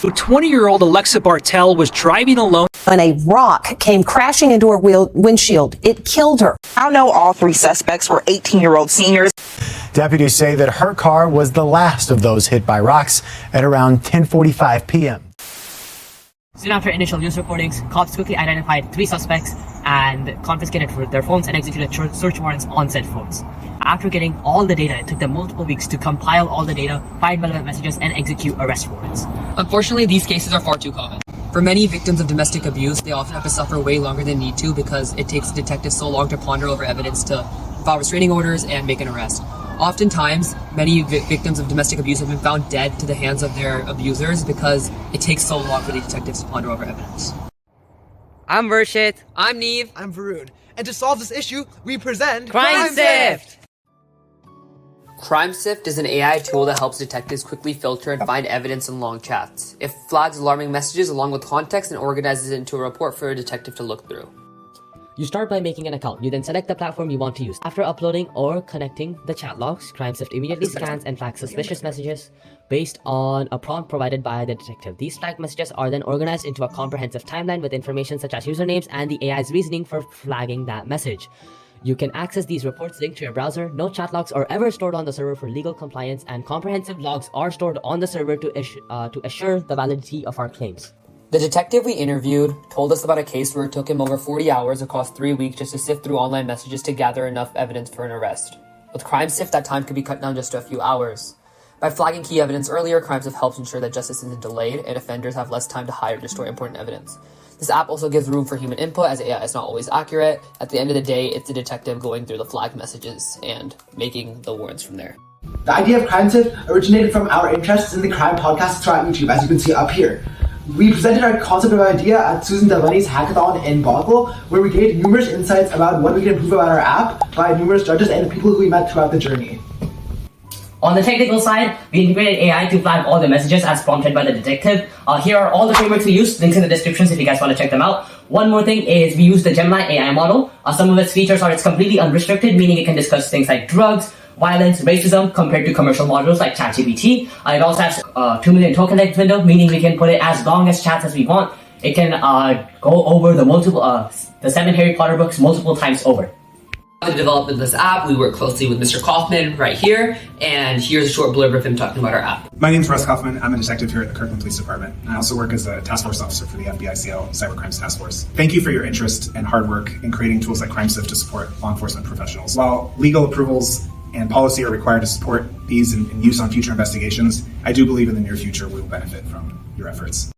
20-year-old Alexa Bartel was driving alone when a rock came crashing into her windshield. It killed her. I know all three suspects were 18-year-old seniors. Deputies say that her car was the last of those hit by rocks at around 10:45 p.m. Soon after initial news reportings, cops quickly identified 3 suspects and confiscated their phones and executed search warrants on said phones. After getting all the data, it took them multiple weeks to compile all the data, find relevant messages, and execute arrest warrants. Unfortunately, these cases are far too common. For many victims of domestic abuse, they often have to suffer way longer than need to because it takes detectives so long to ponder over evidence to file restraining orders and make an arrest. Oftentimes, many victims of domestic abuse have been found dead to the hands of their abusers because it takes so long for the detectives to ponder over evidence. I'm Varshit. I'm Neve. I'm Varun. And to solve this issue, we present CrimeSift! CrimeSift is an AI tool that helps detectives quickly filter and find evidence in long chats. It flags alarming messages along with context and organizes it into a report for a detective to look through. You start by making an account. You then select the platform you want to use. After uploading or connecting the chat logs, CrimeSift immediately scans and flags suspicious messages based on a prompt provided by the detective. These flagged messages are then organized into a comprehensive timeline with information such as usernames and the AI's reasoning for flagging that message. You can access these reports linked to your browser. No chat logs are ever stored on the server for legal compliance, and comprehensive logs are stored on the server to assure the validity of our claims. The detective we interviewed told us about a case where it took him over 40 hours across 3 weeks just to sift through online messages to gather enough evidence for an arrest. With CrimeSift, that time could be cut down just to a few hours. By flagging key evidence earlier, CrimeSift helps ensure that justice isn't delayed and offenders have less time to hide or destroy important evidence. This app also gives room for human input as AI is not always accurate. At the end of the day, it's the detective going through the flagged messages and making the warrants from there. The idea of CrimeSift originated from our interests in the crime podcasts throughout YouTube, as you can see up here. We presented our concept of idea at Susan Delaney's hackathon in Boggle, where we gave numerous insights about what we can improve about our app by numerous judges and the people who we met throughout the journey. On the technical side, we integrated AI to flag all the messages as prompted by the detective. Here are all the frameworks we used, links in the descriptions if you guys want to check them out. One more thing is we use the Gemini AI model. Some of its features are it's completely unrestricted, meaning it can discuss things like drugs, violence, racism, compared to commercial models like ChatGPT. It also has a 2 million token length window, meaning we can put it as long as chats as we want. It can go over the 7 Harry Potter books multiple times over. For the development of this app, we work closely with Mr. Kaufman right here, and here's a short blurb of him talking about our app. My name's Russ Kaufman. I'm a detective here at the Kirkland Police Department. I also work as a task force officer for the FBI-CL Cybercrimes Task Force. Thank you for your interest and hard work in creating tools like CrimeSift to support law enforcement professionals. While legal approvals and policy are required to support these and use on future investigations, I do believe in the near future we will benefit from your efforts.